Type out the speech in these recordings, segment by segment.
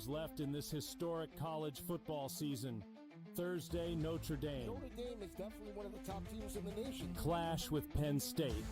Left in this historic college football season. Thursday, Notre Dame. Notre Dame is definitely one of the top teams in the nation. Clash with Penn State.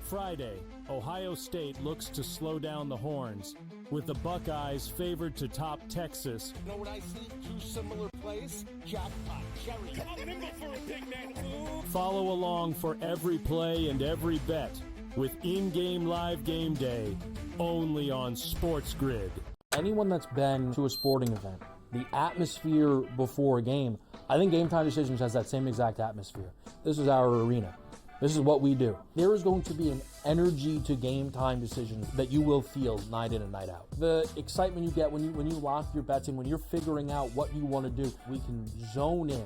Friday, Ohio State looks to slow down the Horns, with the Buckeyes favored to top Texas. You know what I see? Two similar plays. Jackpot. Cherry. Come on, nimble for a big man. Ooh. Follow along for every play and every bet with in-game live game day, only on SportsGrid. Anyone that's been to a sporting event, the atmosphere before a game, I think Game Time Decisions has that same exact atmosphere. This is our arena. This is what we do. There is going to be an energy to Game Time Decisions that you will feel night in and night out. The excitement you get when you lock your bets in, when you're figuring out what you want to do, we can zone in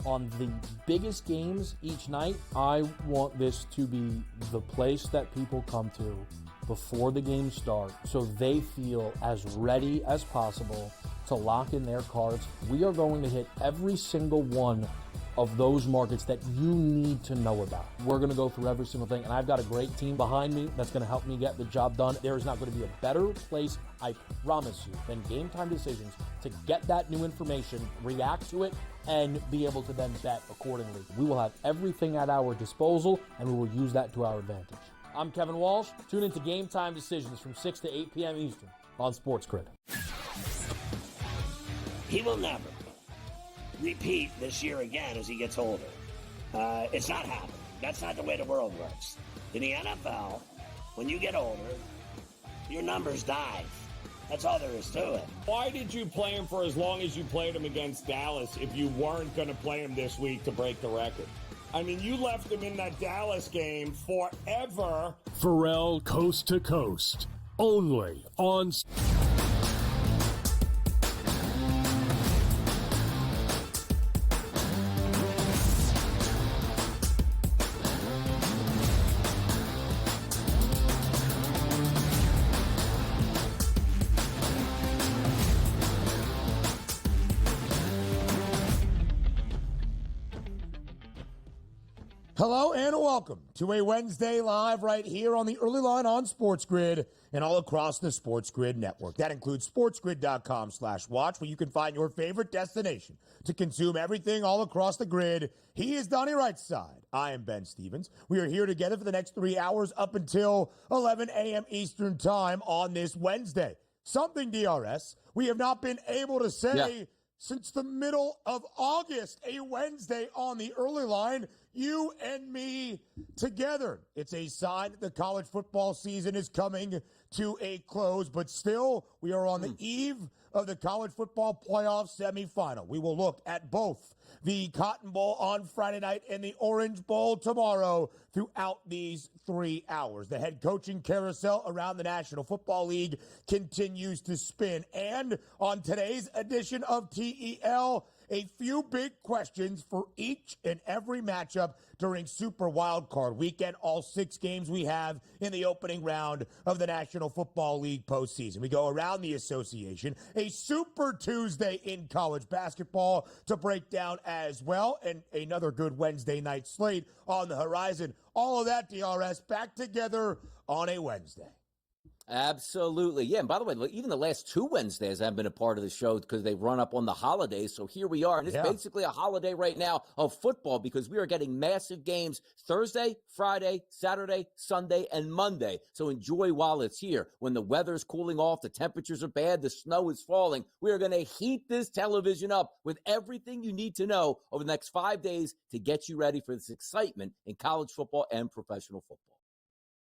on the biggest games each night. I want this to be the place that people come to before the games start so they feel as ready as possible to lock in their cards. We are going to hit every single one of those markets that you need to know about. We're going to go through every single thing, and I've got a great team behind me that's going to help me get the job done. There is not going to be a better place, I promise you, than Game Time Decisions to get that new information, react to it, and be able to then bet accordingly. We will have everything at our disposal, and we will use that to our advantage. I'm Kevin Walsh. Tune into Game Time Decisions from 6 to 8 p.m. Eastern on SportsGrid. He will never repeat this year again as he gets older. It's not happening. That's not the way the world works. In the NFL, when you get older, your numbers dive. That's all there is to it. Why did you play him for as long as you played him against Dallas if you weren't going to play him this week to break the record? I mean, you left him in that Dallas game forever. Pharrell Coast to Coast, only on... Hello and welcome to a Wednesday Live right here on the Early Line on SportsGrid and all across the SportsGrid network. That includes sportsgrid.com/watch, where you can find your favorite destination to consume everything all across the grid. He is Donnie Rightside. I am Ben Stevens. We are here together for the next 3 hours up until 11 a.m. Eastern time on this Wednesday. Something, DRS, we have not been able to say since the middle of August, a Wednesday on the Early Line. You and me together. It's a sign that the college football season is coming to a close, but still, we are on the eve of the college football playoff semifinal. We will look at both the Cotton Bowl on Friday night and the Orange Bowl tomorrow throughout these 3 hours. The head coaching carousel around the National Football League continues to spin. And on today's edition of TEL, a few big questions for each and every matchup during Super Wildcard Weekend. All 6 games we have in the opening round of the National Football League postseason. We go around the association. A Super Tuesday in college basketball to break down as well. And another good Wednesday night slate on the horizon. All of that, DRS, back together on a Wednesday. Absolutely. Yeah, and by the way, even the last 2 Wednesdays I've been a part of the show because they run up on the holidays. So here we are. And it's basically a holiday right now of football because we are getting massive games Thursday, Friday, Saturday, Sunday, and Monday. So enjoy while it's here. When the weather's cooling off, the temperatures are bad, the snow is falling, we are going to heat this television up with everything you need to know over the next 5 days to get you ready for this excitement in college football and professional football.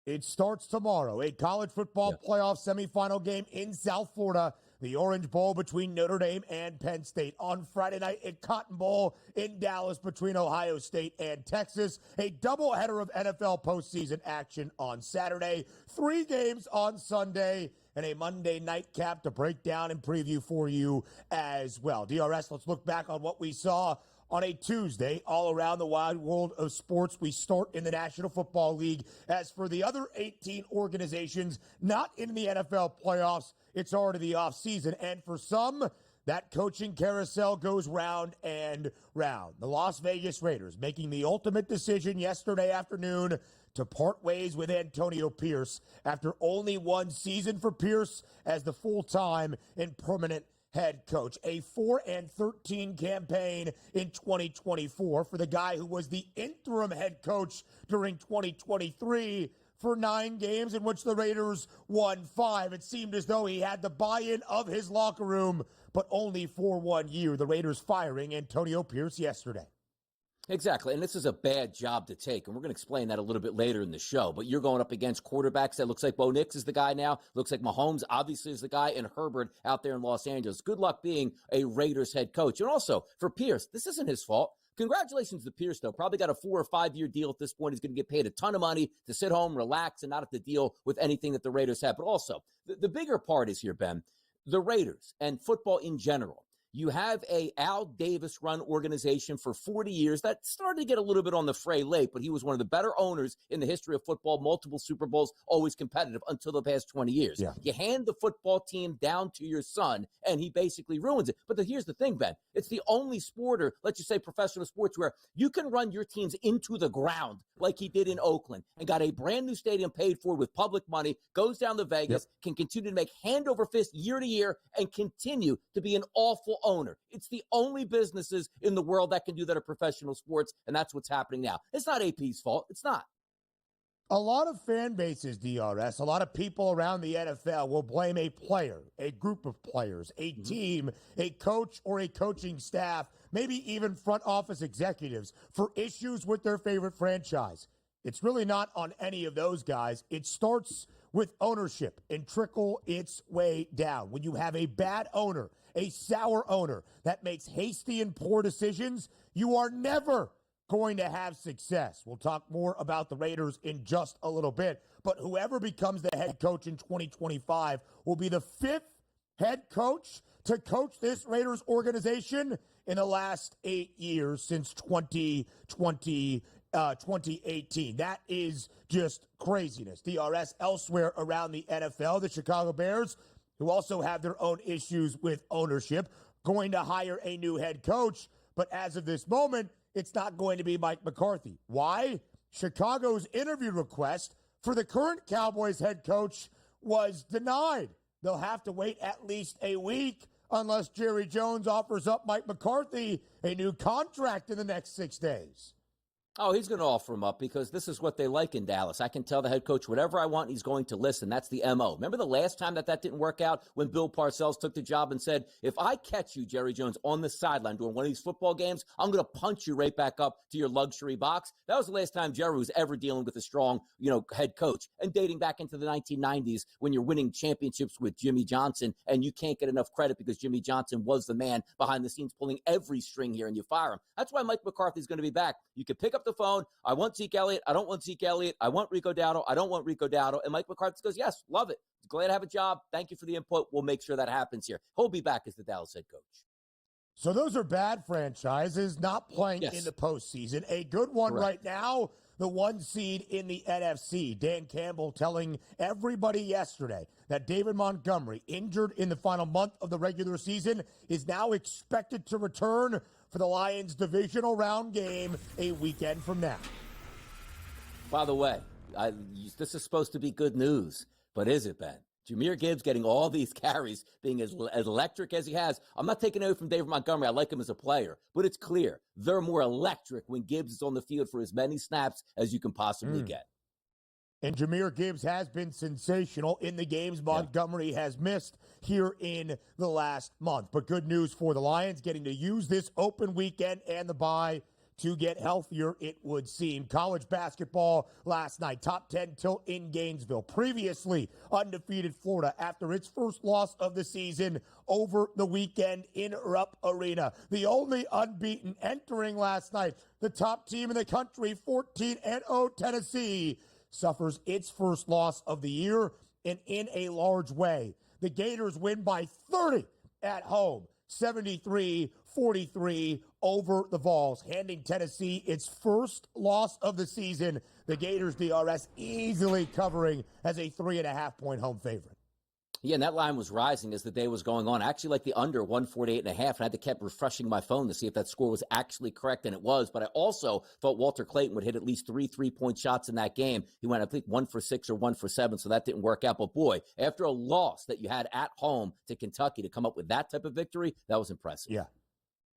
It starts tomorrow, a college football playoff semifinal game in South Florida, the Orange Bowl between Notre Dame and Penn State. On Friday night, a Cotton Bowl in Dallas between Ohio State and Texas. A doubleheader of NFL postseason action on Saturday. 3 games on Sunday, and a Monday nightcap to break down and preview for you as well. DRS, let's look back on what we saw on a Tuesday, all around the wide world of sports. We start in the National Football League. As for the other 18 organizations not in the NFL playoffs, it's already the offseason. And for some, That coaching carousel goes round and round. The Las Vegas Raiders making the ultimate decision yesterday afternoon to part ways with Antonio Pierce after only one season for Pierce as the full-time and permanent head coach. A 4-13 campaign in 2024 for the guy who was the interim head coach during 2023 for 9 games in which the Raiders won 5. It seemed as though he had the buy-in of his locker room, but only for 1 year. The Raiders firing Antonio Pierce yesterday. Exactly, and this is a bad job to take, and we're going to explain that a little bit later in the show, but you're going up against quarterbacks that looks like Bo Nix is the guy now, looks like Mahomes obviously is the guy, and Herbert out there in Los Angeles. Good luck being a Raiders head coach. And also, for Pierce, this isn't his fault. Congratulations to Pierce, though. Probably got a 4 or 5 year deal at this point. He's going to get paid a ton of money to sit home, relax, and not have to deal with anything that the Raiders have. But also, the bigger part is here, Ben, the Raiders and football in general. You have a Al Davis-run organization for 40 years that started to get a little bit on the fray late, but he was one of the better owners in the history of football, multiple Super Bowls, always competitive until the past 20 years. Yeah. You hand the football team down to your son, and he basically ruins it. But here's the thing, Ben. It's the only sport, or let's just say professional sports, where you can run your teams into the ground like he did in Oakland and got a brand new stadium paid for with public money, goes down to Vegas, can continue to make hand over fist year to year, and continue to be an awful owner. It's the only businesses in the world that can do that are professional sports, and that's what's happening now. It's not AP's fault. It's not. A lot of fan bases, DRS, a lot of people around the NFL will blame a player, a group of players, a team, a coach, or a coaching staff, maybe even front office executives for issues with their favorite franchise. It's really not on any of those guys. It starts with ownership and trickle its way down. When you have a bad owner, a sour owner that makes hasty and poor decisions, you are never going to have success. We'll talk more about the Raiders in just a little bit, but whoever becomes the head coach in 2025 will be the 5th head coach to coach this Raiders organization in the last 8 years since 2018. That is just craziness. DRS elsewhere around the NFL, the Chicago Bears, who also have their own issues with ownership, going to hire a new head coach. But as of this moment, it's not going to be Mike McCarthy. Why? Chicago's interview request for the current Cowboys head coach was denied. They'll have to wait at least a week unless Jerry Jones offers up Mike McCarthy a new contract in the next 6 days. Oh, he's going to offer him up because this is what they like in Dallas. I can tell the head coach whatever I want, he's going to listen. That's the MO. Remember the last time that didn't work out when Bill Parcells took the job and said, if I catch you, Jerry Jones, on the sideline during one of these football games, I'm going to punch you right back up to your luxury box. That was the last time Jerry was ever dealing with a strong, head coach. And dating back into the 1990s when you're winning championships with Jimmy Johnson and you can't get enough credit because Jimmy Johnson was the man behind the scenes pulling every string here and you fire him. That's why Mike McCarthy's going to be back. You can pick up the phone. I want Zeke Elliott. I don't want Zeke Elliott. I want Rico Dowdle. I don't want Rico Dowdle. And Mike McCarthy goes, yes, love it. Glad to have a job. Thank you for the input. We'll make sure that happens here. He'll be back as the Dallas head coach. So those are bad franchises not playing in the postseason. A good one right now, the 1 seed in the NFC. Dan Campbell telling everybody yesterday that David Montgomery, injured in the final month of the regular season, is now expected to return for the Lions divisional round game a weekend from now. By the way, this is supposed to be good news, but is it, Ben? Jahmyr Gibbs getting all these carries, being as electric as he has. I'm not taking away from David Montgomery. I like him as a player, but it's clear they're more electric when Gibbs is on the field for as many snaps as you can possibly get. And Jahmyr Gibbs has been sensational in the games Montgomery has missed here in the last month. But good news for the Lions, getting to use this open weekend and the bye to get healthier, it would seem. College basketball last night, top 10 tilt in Gainesville. Previously undefeated Florida after its first loss of the season over the weekend in Rupp Arena. The only unbeaten entering last night, the top team in the country, 14-0 Tennessee, suffers its first loss of the year, and in a large way. The Gators win by 30 at home, 73-43 over the Vols, handing Tennessee its first loss of the season. The Gators, DRS, easily covering as a 3.5-point home favorite. Yeah, and that line was rising as the day was going on. I actually like the under 148.5, and I had to keep refreshing my phone to see if that score was actually correct, and it was. But I also thought Walter Clayton would hit at least 3 3-point shots in that game. He went, I think, 1 for 6 or 1 for 7, so that didn't work out. But boy, after a loss that you had at home to Kentucky to come up with that type of victory, that was impressive. Yeah.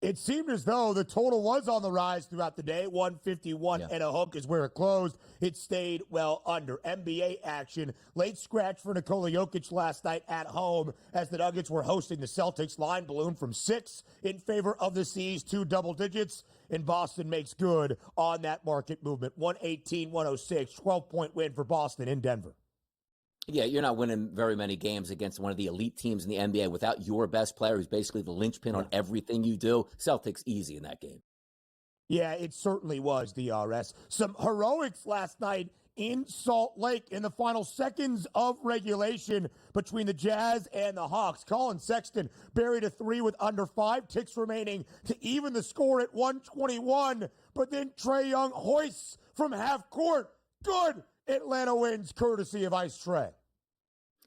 It seemed as though the total was on the rise throughout the day. 151 and a hook is where it closed. It stayed well under. NBA action. Late scratch for Nikola Jokic last night at home as the Nuggets were hosting the Celtics. Line ballooned from 6 in favor of the C's to double digits. And Boston makes good on that market movement. 118-106, 12-point win for Boston in Denver. Yeah, you're not winning very many games against one of the elite teams in the NBA without your best player, who's basically the linchpin on everything you do. Celtics easy in that game. Yeah, it certainly was, DRS. Some heroics last night in Salt Lake in the final seconds of regulation between the Jazz and the Hawks. Colin Sexton buried a 3 with under 5 ticks remaining to even the score at 121. But then Trae Young hoists from half court. Good. Atlanta wins courtesy of Ice Trae.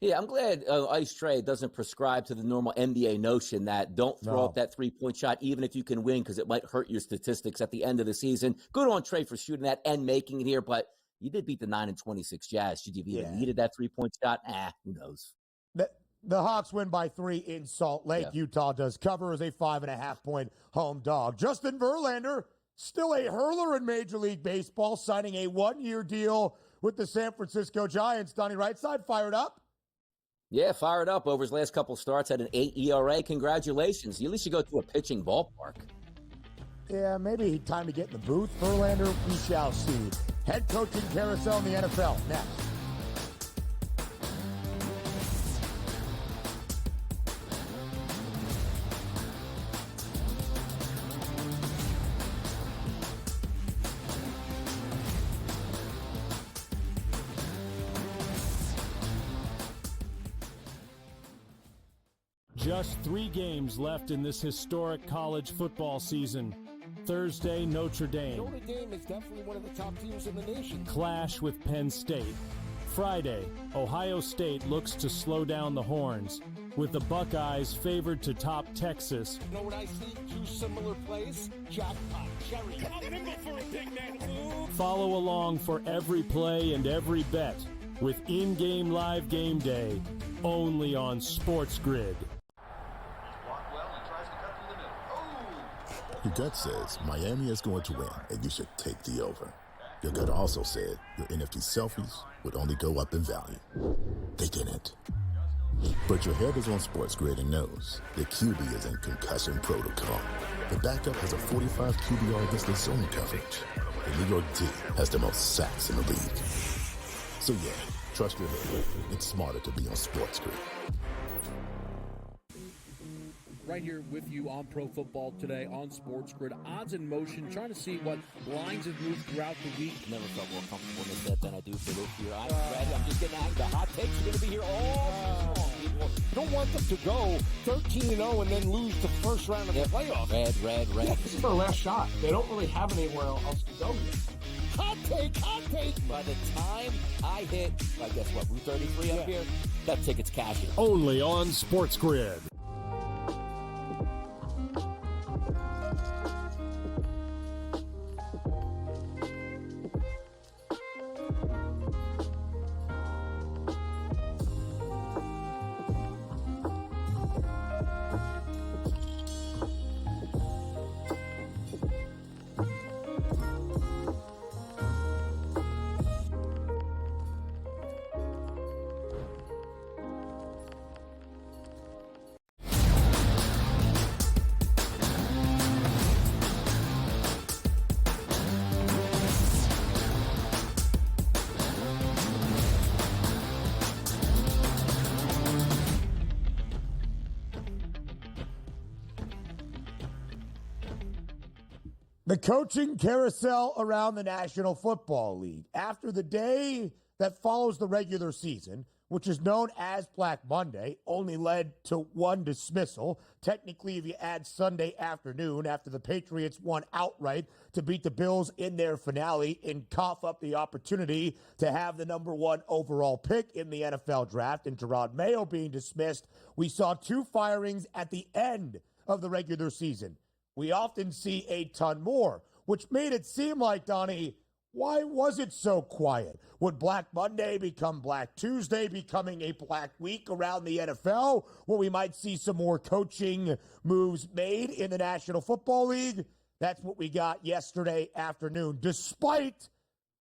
Yeah, I'm glad Ice Trae doesn't prescribe to the normal NBA notion that don't throw up that 3-point shot even if you can win because it might hurt your statistics at the end of the season. Good on Trae for shooting that and making it here, but you did beat the 9-26 Jazz. Should you have even needed that 3-point shot? Who knows? The Hawks win by 3 in Salt Lake. Utah does cover as a 5.5-point home dog. Justin Verlander, still a hurler in Major League Baseball, signing a 1-year deal with the San Francisco Giants. Donnie Rightside fired up? Yeah, fired up over his last couple starts, had an 8 ERA. Congratulations. You at least you go to a pitching ballpark. Yeah, maybe time to get in the booth. Verlander, we shall see. Head coaching carousel in the NFL next. Just 3 games left in this historic college football season. Thursday, Notre Dame. Notre Dame is definitely one of the top teams in the nation. Clash with Penn State. Friday, Ohio State looks to slow down the Horns, with the Buckeyes favored to top Texas. You know what I see? 2 similar plays. Jackpot, cherry. I'll nimble for a big man. Follow along for every play and every bet with in-game live game day, only on SportsGrid. Your gut says Miami is going to win, and you should take the over. Your gut also said your NFT selfies would only go up in value. They didn't. But your head is on SportsGrid and knows the QB is in concussion protocol. The backup has a 45 QBR against the zone coverage. The New York D has the most sacks in the league. So yeah, trust your head. It's smarter to be on SportsGrid. Right here with you on Pro Football Today on SportsGrid. Odds in motion, trying to see what lines have moved throughout the week. Never felt more comfortable in this bet than I do for this year. I'm ready. I'm just getting out. The hot takes are going to be here all people. You don't want them to go 13-0 and then lose the first round of the playoffs. Red. Yeah, this is their last shot. They don't really have anywhere else to go yet. Hot take. By the time I hit, I guess what, Route 33 up here, that ticket's cashing. Only on SportsGrid. The coaching carousel around the National Football League. After the day that follows the regular season, which is known as Black Monday, only led to one dismissal. Technically, if you add Sunday afternoon after the Patriots won outright to beat the Bills in their finale and cough up the opportunity to have the number 1 overall pick in the NFL draft and Gerard Mayo being dismissed, we saw 2 firings at the end of the regular season. We often see a ton more, which made it seem like, Donnie, why was it so quiet? Would Black Monday become Black Tuesday, becoming a Black Week around the NFL, where we might see some more coaching moves made in the National Football League? That's what we got yesterday afternoon, despite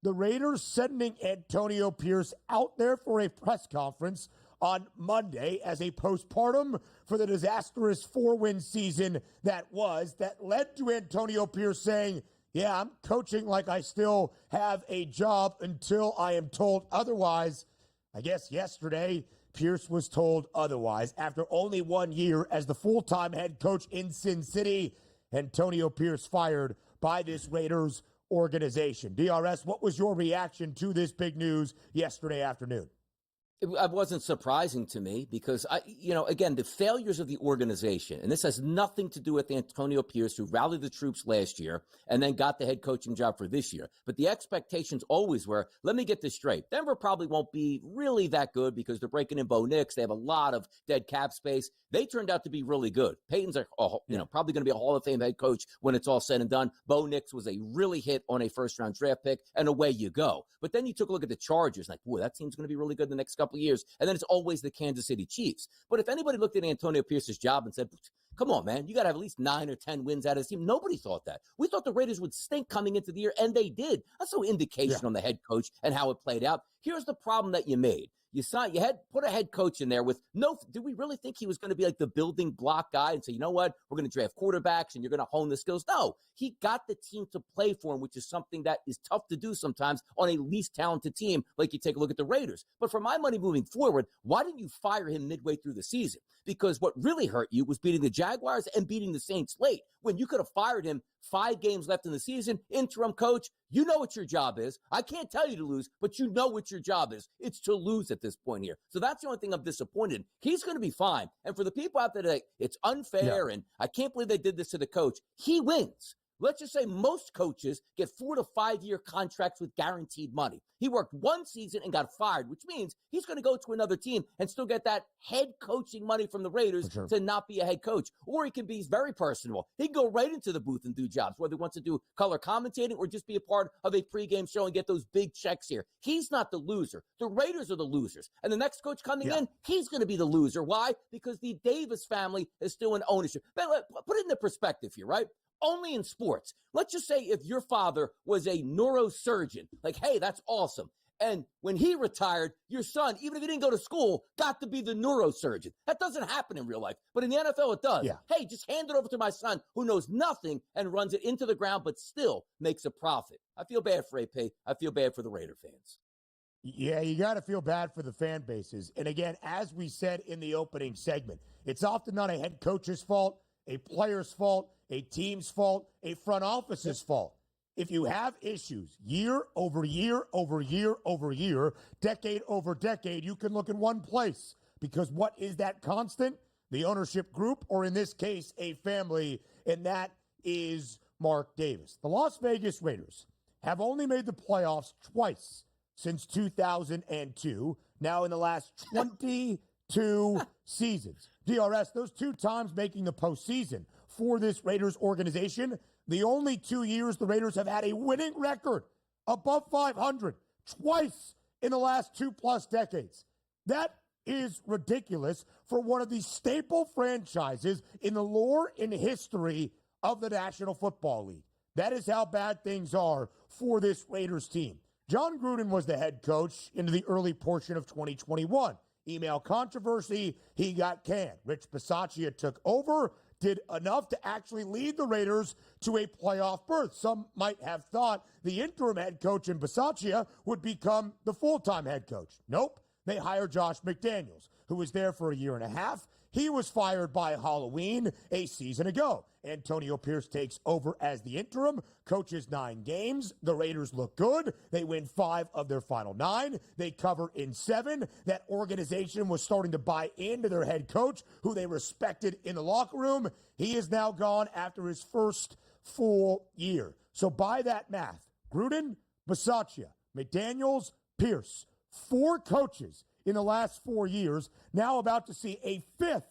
the Raiders sending Antonio Pierce out there for a press conference on Monday as a postpartum for the disastrous 4-win season that led to Antonio Pierce saying, yeah, I'm coaching like I still have a job until I am told otherwise. I guess yesterday, Pierce was told otherwise. After only 1 year as the full-time head coach in Sin City, Antonio Pierce fired by this Raiders organization. DRS, what was your reaction to this big news yesterday afternoon? It wasn't surprising to me because, again, the failures of the organization, and this has nothing to do with Antonio Pierce, who rallied the troops last year and then got the head coaching job for this year. But the expectations always were, let me get this straight. Denver probably won't be really that good because they're breaking in Bo Nix. They have a lot of dead cap space. They turned out to be really good. Peyton's probably going to be a Hall of Fame head coach when it's all said and done. Bo Nix was a really hit on a first-round draft pick, and away you go. But then you took a look at the Chargers, like, boy, that team's going to be really good the next couple of years. And then it's always the Kansas City Chiefs. But if anybody looked at Antonio Pierce's job and said, come on, man, you got to have at least 9 or 10 wins out of this team. Nobody thought that. We thought the Raiders would stink coming into the year, and they did. That's no indication on the head coach and how it played out. Here's the problem that you made. You put a head coach in there with did we really think he was going to be like the building block guy and say, you know what, we're going to draft quarterbacks and you're going to hone the skills? No, he got the team to play for him, which is something that is tough to do sometimes on a least talented team. Like you take a look at the Raiders. But for my money moving forward, why didn't you fire him midway through the season? Because what really hurt you was beating the Jaguars and beating the Saints late, when you could have fired him 5 games left in the season. Interim coach, you know what your job is. I can't tell you to lose, but you know what your job is. It's to lose at this point here. So that's the only thing I'm disappointed in. He's going to be fine. And for the people out there that it's unfair and I can't believe they did this to the coach, he wins. Let's just say most coaches get 4 to 5 year contracts with guaranteed money. He worked 1 season and got fired, which means he's going to go to another team and still get that head coaching money from the Raiders to not be a head coach. Or he can be very personable. He can go right into the booth and do jobs, whether he wants to do color commentating or just be a part of a pregame show and get those big checks here. He's not the loser. The Raiders are the losers. And the next coach coming in, he's going to be the loser. Why? Because the Davis family is still in ownership. But put it into perspective here, right? Only in sports. Let's just say if your father was a neurosurgeon, like, hey, that's awesome. And when he retired, your son, even if he didn't go to school, got to be the neurosurgeon. That doesn't happen in real life. But in the NFL, it does. Yeah. Hey, just hand it over to my son who knows nothing and runs it into the ground, but still makes a profit. I feel bad for AP. I feel bad for the Raider fans. Yeah, you got to feel bad for the fan bases. And again, as we said in the opening segment, it's often not a head coach's fault, a player's fault, a team's fault, a front office's fault. If you have issues year over year over year over year, decade over decade, you can look in one place. Because what is that constant? The ownership group, or in this case, a family, and that is Mark Davis. The Las Vegas Raiders have only made the playoffs twice since 2002, now in the last 22 seasons. DRS, those 2 times making the postseason for this Raiders organization, the only 2 years the Raiders have had a winning record above 500, twice in the last 2+ decades. That is ridiculous for one of the staple franchises in the lore and history of the National Football League. That is how bad things are for this Raiders team. John Gruden was the head coach into the early portion of 2021. Email controversy, he got canned. Rich Bisaccia took over, did enough to actually lead the Raiders to a playoff berth. Some might have thought the interim head coach in Bisaccia would become the full-time head coach. Nope. They hired Josh McDaniels, who was there for a year and a half. He was fired by Halloween a season ago. Antonio Pierce takes over as the interim, coaches 9 games. The Raiders look good. They win 5 of their final 9. They cover in 7. That organization was starting to buy into their head coach, who they respected in the locker room. He is now gone after his first full year. So by that math, Gruden, Bisaccia, McDaniels, Pierce, 4 coaches in the last 4 years, now about to see a 5th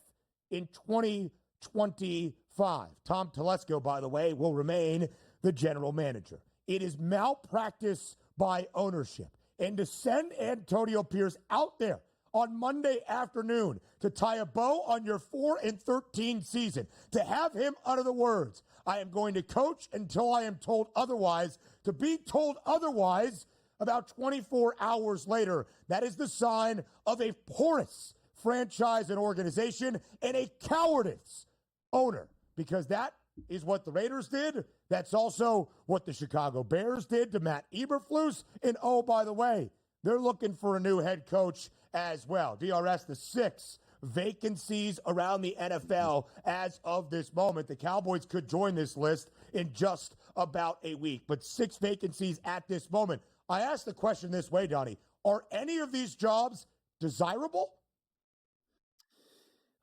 in 2025. Tom Telesco, by the way, will remain the general manager. It is malpractice by ownership. And to send Antonio Pierce out there on Monday afternoon to tie a bow on your 4-13 season, to have him utter the words, "I am going to coach until I am told otherwise," to be told otherwise about 24 hours later, that is the sign of a porous franchise and organization and a cowardice owner, because that is what the Raiders did. That's also what the Chicago Bears did to Matt Eberflus. And oh, by the way, they're looking for a new head coach as well. DRS, the 6 vacancies around the NFL as of this moment. The Cowboys could join this list in just about a week, but 6 vacancies at this moment. I asked the question this way, Donnie. Are any of these jobs desirable?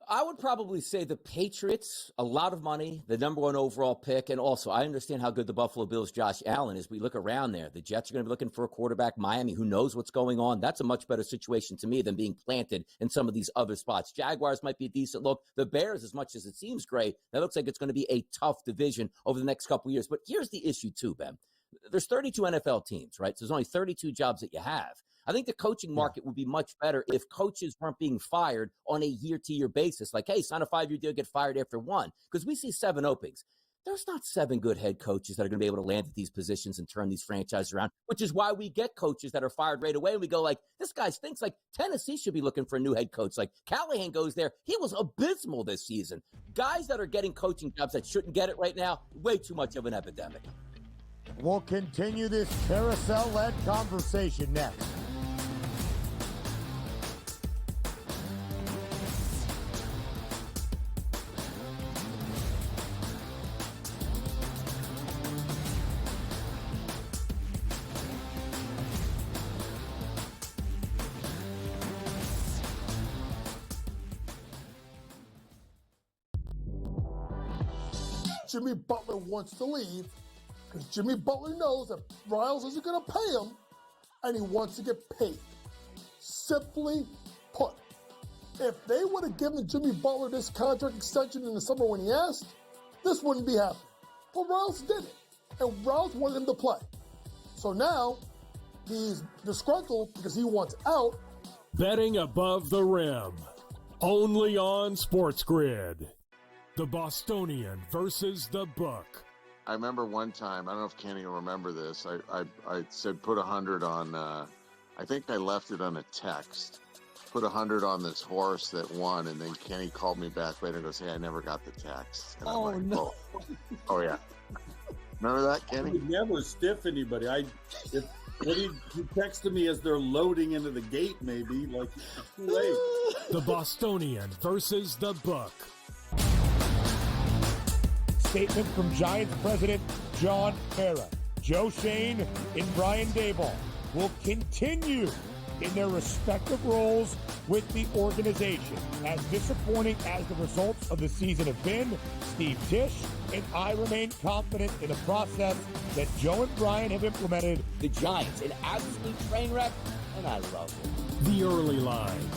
I would probably say the Patriots, a lot of money, the number 1 overall pick, and also I understand how good the Buffalo Bills' Josh Allen is. We look around there. The Jets are going to be looking for a quarterback. Miami, who knows what's going on? That's a much better situation to me than being planted in some of these other spots. Jaguars might be a decent look. The Bears, as much as it seems great, that looks like it's going to be a tough division over the next couple of years. But here's the issue too, Ben. There's 32 NFL teams, right? So there's only 32 jobs that you have. I think the coaching market would be much better if coaches weren't being fired on a year-to-year basis. Like, hey, sign a 5-year deal, get fired after 1. Because we see 7 openings. There's not 7 good head coaches that are going to be able to land at these positions and turn these franchises around, which is why we get coaches that are fired right away. And we go like, this guy stinks. Like, Tennessee should be looking for a new head coach. Like, Callahan goes there. He was abysmal this season. Guys that are getting coaching jobs that shouldn't get it right now, way too much of an epidemic. We'll continue this carousel-led conversation next. Jimmy Butler wants to leave because Jimmy Butler knows that Riles isn't going to pay him, and he wants to get paid. Simply put, if they would have given Jimmy Butler this contract extension in the summer when he asked, this wouldn't be happening. But Riles did it, and Riles wanted him to play. So now he's disgruntled because he wants out. Betting above the rim, only on SportsGrid. The Bostonian versus the Book. I remember one time, I don't know if Kenny will remember this, I said put 100 on, I think I left it on a text, put 100 on this horse that won, and then Kenny called me back later and goes, hey, I never got the text. And oh, I'm like, no. Oh, yeah. Remember that, Kenny? I would never stiff anybody. When he texted me as they're loading into the gate, maybe, like, it's too late. The Bostonian versus the Book. Statement from Giants president John Mara. Joe Shane and Brian Daboll will continue in their respective roles with the organization. As disappointing as the results of the season have been, Steve Tisch and I remain confident in the process that Joe and Brian have implemented. The Giants, an absolute train wreck, and I love it. The Early Line,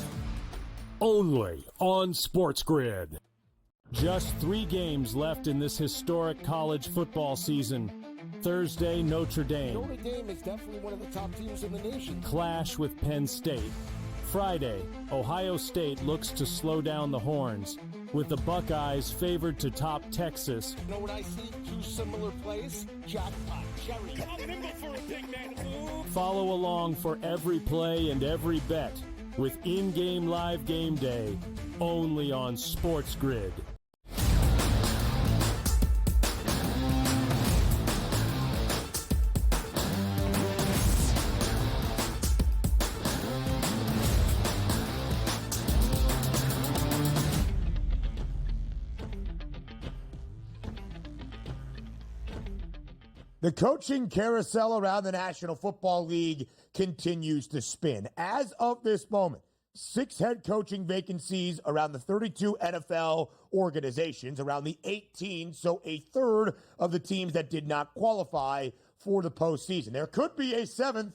only on SportsGrid. Just 3 games left in this historic college football season. Thursday, Notre Dame. Notre Dame is definitely one of the top teams in the nation. Clash with Penn State. Friday, Ohio State looks to slow down the Horns, with the Buckeyes favored to top Texas. You know what I see? 2 similar plays? Jackpot, cherry. Come on, nimble for a big man. Follow along for every play and every bet with in-game live game day, only on SportsGrid. The coaching carousel around the National Football League continues to spin. As of this moment, 6 head coaching vacancies around the 32 NFL organizations, around the 18, so a third of the teams that did not qualify for the postseason. There could be a 7th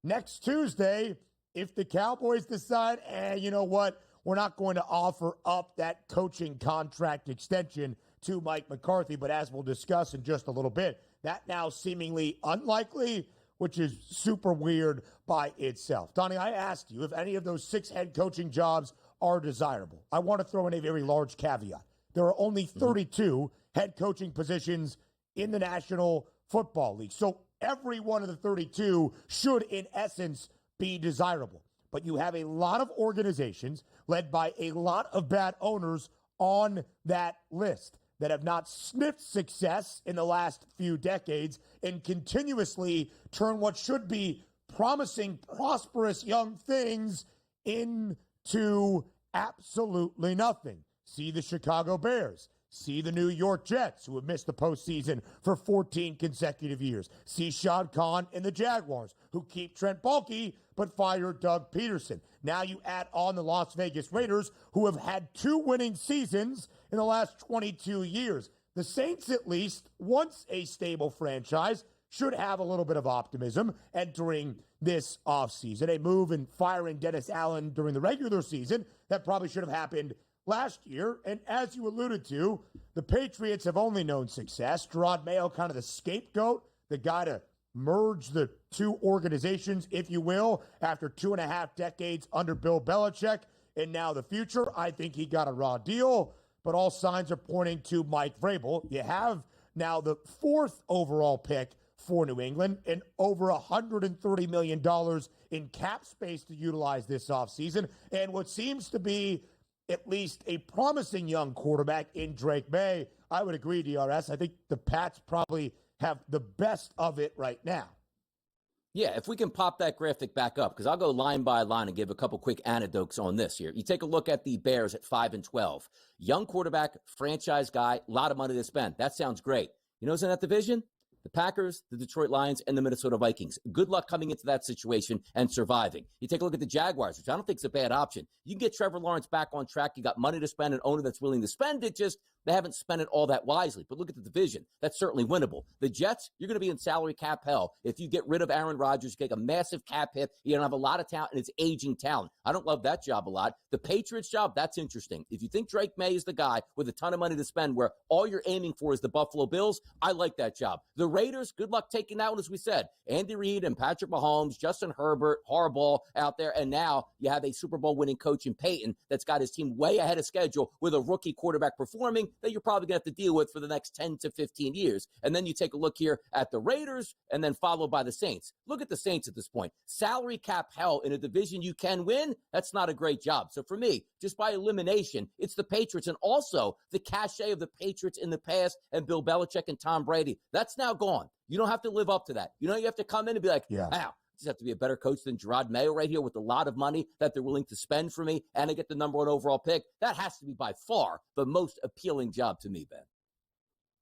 next Tuesday if the Cowboys decide, you know what, we're not going to offer up that coaching contract extension to Mike McCarthy. But as we'll discuss in just a little bit, that now seemingly unlikely, which is super weird by itself. Donnie, I asked you if any of those 6 head coaching jobs are desirable. I want to throw in a very large caveat. There are only 32 head coaching positions in the National Football League. So every one of the 32 should, in essence, be desirable. But you have a lot of organizations led by a lot of bad owners on that list that have not sniffed success in the last few decades and continuously turn what should be promising, prosperous young things into absolutely nothing. See the Chicago Bears. See the New York Jets, who have missed the postseason for 14 consecutive years. See Shad Khan and the Jaguars, who keep Trent Baalke but fire Doug Peterson. Now you add on the Las Vegas Raiders, who have had 2 winning seasons in the last 22 years. The Saints, at least, once a stable franchise, should have a little bit of optimism entering this offseason. A move in firing Dennis Allen during the regular season that probably should have happened last year. And as you alluded to, the Patriots have only known success. Gerard Mayo, kind of the scapegoat, the guy to merge the 2 organizations, if you will, after 2.5 decades under Bill Belichick. And now the future, I think he got a raw deal, but all signs are pointing to Mike Vrabel. You have now the 4th overall pick for New England and over $130 million in cap space to utilize this offseason. And what seems to be at least a promising young quarterback in Drake May. I would agree, DRS. I think the Pats probably have the best of it right now. Yeah, if we can pop that graphic back up, because I'll go line by line and give a couple quick anecdotes on this here. You take a look at the Bears at 5-12. Young quarterback, franchise guy, a lot of money to spend. That sounds great. You know who's in that division? The Packers, the Detroit Lions, and the Minnesota Vikings. Good luck coming into that situation and surviving. You take a look at the Jaguars, which I don't think is a bad option. You can get Trevor Lawrence back on track. You got money to spend, an owner that's willing to spend it, just they haven't spent it all that wisely. But look at the division. That's certainly winnable. The Jets, you're going to be in salary cap hell. If you get rid of Aaron Rodgers, you take a massive cap hit. You don't have a lot of talent, and it's aging talent. I don't love that job a lot. The Patriots job, that's interesting. If you think Drake May is the guy with a ton of money to spend where all you're aiming for is the Buffalo Bills, I like that job. The Raiders, good luck taking that one, as we said. Andy Reid and Patrick Mahomes, Justin Herbert, Harbaugh out there, and now you have a Super Bowl winning coach in Peyton that's got his team way ahead of schedule with a rookie quarterback performing that you're probably going to have to deal with for the next 10 to 15 years. And then you take a look here at the Raiders and then followed by the Saints. Look at the Saints at this point. Salary cap hell in a division you can win, that's not a great job. So for me, just by elimination, it's the Patriots, and also the cachet of the Patriots in the past and Bill Belichick and Tom Brady. That's now gone. You don't have to live up to that. You know, you have to come in and be like, wow, just have to be a better coach than Gerard Mayo right here with a lot of money that they're willing to spend for me, and I get the number 1 overall pick. That has to be by far the most appealing job to me, Ben.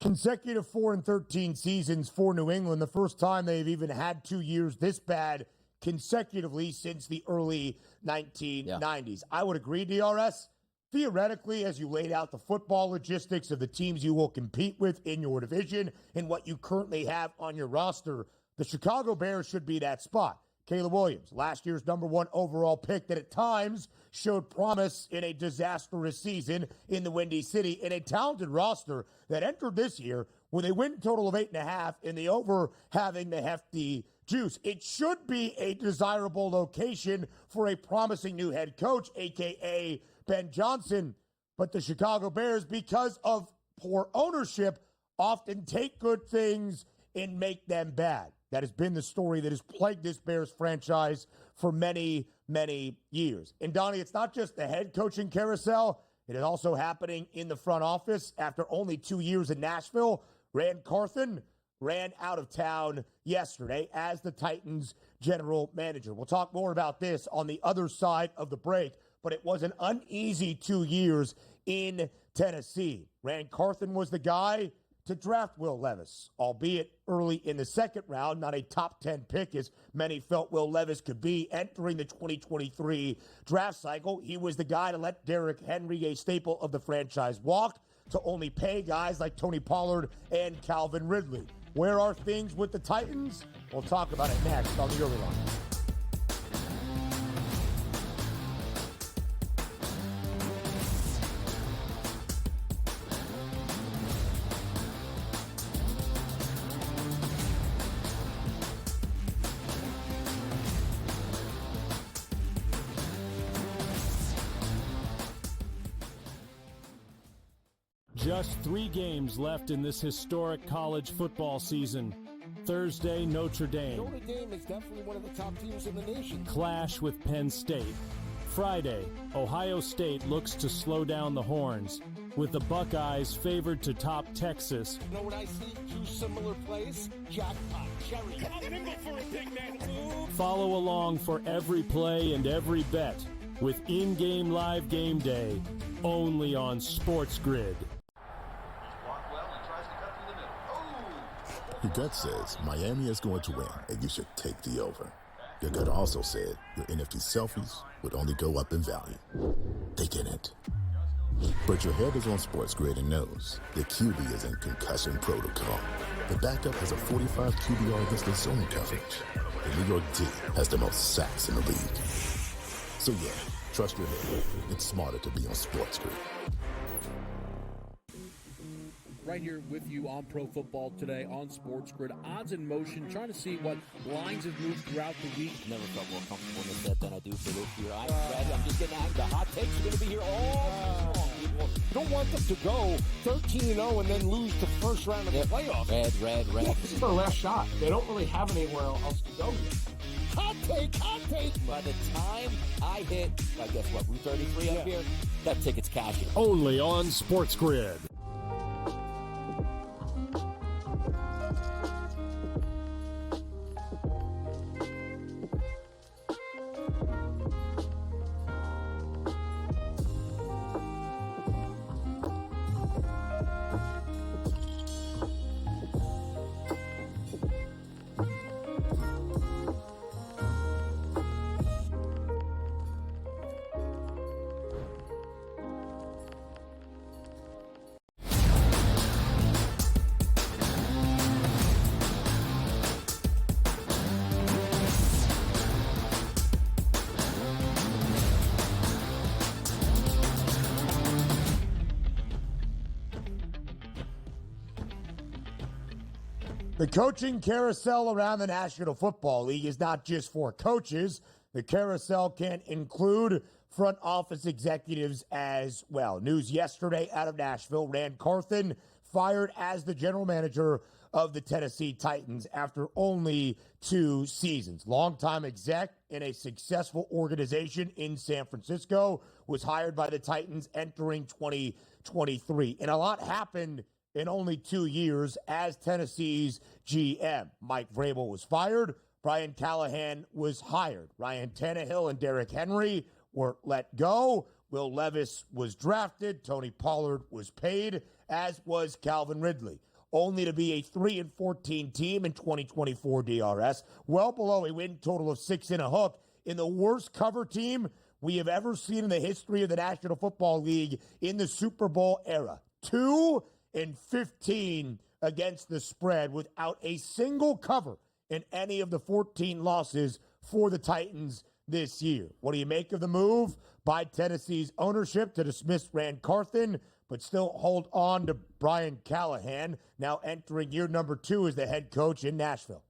Consecutive 4-13 seasons for New England, the first time they've even had 2 years this bad consecutively since the early 1990s. I would agree, DRS. Theoretically, as you laid out the football logistics of the teams you will compete with in your division and what you currently have on your roster, the Chicago Bears should be that spot. Caleb Williams, last year's number 1 overall pick that at times showed promise in a disastrous season in the Windy City, and a talented roster that entered this year with a win total of 8.5 and the over having the hefty juice. It should be a desirable location for a promising new head coach, a.k.a. Ben Johnson, but the Chicago Bears, because of poor ownership, often take good things and make them bad. That has been the story that has plagued this Bears franchise for many, many years. And Donnie, it's not just the head coaching carousel. It is also happening in the front office. After only 2 years in Nashville, Rand Carthen ran out of town yesterday as the Titans general manager. We'll talk more about this on the other side of the break, but it was an uneasy 2 years in Tennessee. Rand Carthen was the guy to draft Will Levis, albeit early in the second round, not a top 10 pick as many felt Will Levis could be entering the 2023 draft cycle. He was the guy to let Derrick Henry, a staple of the franchise, walk, to only pay guys like Tony Pollard and Calvin Ridley. Where are things with the Titans? We'll talk about it next on the Early Line. Just 3 games left in this historic college football season. Thursday, Notre Dame. Notre Dame is definitely one of the top teams in the nation. Clash with Penn State. Friday, Ohio State looks to slow down the Horns, with the Buckeyes favored to top Texas. You know what I see? 2 similar plays? Jackpot, cherry. Come on, nimble for a big man. Ooh. Follow along for every play and every bet with in-game live game day, only on SportsGrid. Your gut says Miami is going to win, and you should take the over. Your gut also said your NFT selfies would only go up in value. They didn't. But your head is on SportsGrid and knows the QB is in concussion protocol. The backup has a 45 QBR against the zone coverage. The New York D has the most sacks in the league. So yeah, trust your head. It's smarter to be on SportsGrid. Right here with you on Pro Football Today on SportsGrid. Odds in motion, trying to see what lines have moved throughout the week. Never felt more comfortable in this bet than I do for this year. I'm ready. I'm just getting out. The hot takes are going to be here all long. You don't want them to go 13-0 and then lose the first round of the playoffs. Red. This is their last shot. They don't really have anywhere else to go yet. Hot take. By the time I hit, I guess what, Route 33 up here, that ticket's cashing. Only on SportsGrid. The coaching carousel around the National Football League is not just for coaches. The carousel can include front office executives as well. News yesterday out of Nashville, Ran Carthon fired as the general manager of the Tennessee Titans after only 2 seasons. Longtime exec in a successful organization in San Francisco was hired by the Titans entering 2023. And a lot happened in only 2 years as Tennessee's GM. Mike Vrabel was fired. Brian Callahan was hired. Ryan Tannehill and Derrick Henry were let go. Will Levis was drafted. Tony Pollard was paid, as was Calvin Ridley. Only to be a 3-14 team in 2024 DRS, well below a win total of 6 and a hook, in the worst cover team we have ever seen in the history of the National Football League in the Super Bowl era. 2-15 against the spread without a single cover in any of the 14 losses for the Titans this year. What do you make of the move by Tennessee's ownership to dismiss Ran Carthon, but still hold on to Brian Callahan, now entering year number 2 as the head coach in Nashville?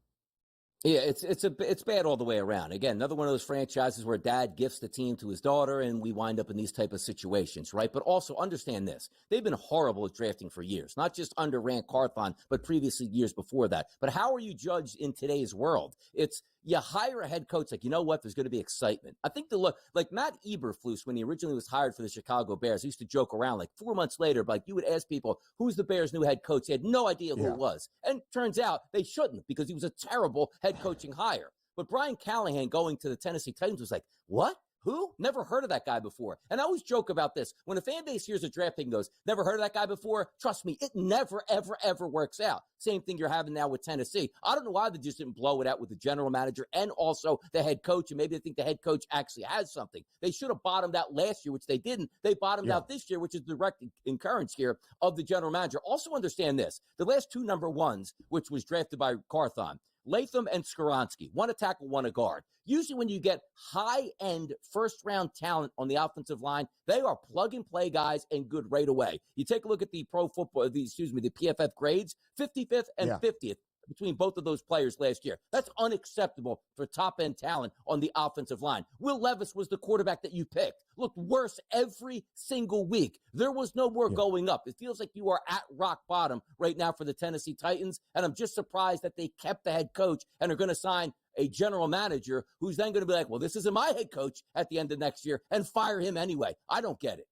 Yeah, it's bad all the way around. Again, another one of those franchises where dad gifts the team to his daughter and we wind up in these type of situations, right? But also understand this. They've been horrible at drafting for years, not just under Ran Carthon, but previously years before that. But how are you judged in today's world? It's you hire a head coach like, you know what, there's going to be excitement. I think like Matt Eberflus, when he originally was hired for the Chicago Bears, he used to joke around like 4 months later, like you would ask people, who's the Bears' new head coach? They had no idea who it was. And turns out they shouldn't, because he was a terrible head coaching hire. But Brian Callahan going to the Tennessee Titans was like, what? Who? Never heard of that guy before. And I always joke about this. When a fan base hears a draft pick and goes, never heard of that guy before, trust me, it never, ever, ever works out. Same thing you're having now with Tennessee. I don't know why they just didn't blow it out with the general manager and also the head coach, and maybe they think the head coach actually has something. They should have bottomed out last year, which they didn't. They bottomed out this year, which is direct encouragement here of the general manager. Also understand this. The last two number ones, which was drafted by Carthon, Latham and Skoronski, one a tackle, one a guard. Usually when you get high-end first-round talent on the offensive line, they are plug-and-play guys and good right away. You take a look at the the PFF grades, 55th and 50th between both of those players last year. That's unacceptable for top-end talent on the offensive line. Will Levis was the quarterback that you picked. Looked worse every single week. There was no more going up. It feels like you are at rock bottom right now for the Tennessee Titans, and I'm just surprised that they kept the head coach and are going to sign a general manager who's then going to be like, well, this isn't my head coach at the end of next year, and fire him anyway. I don't get it.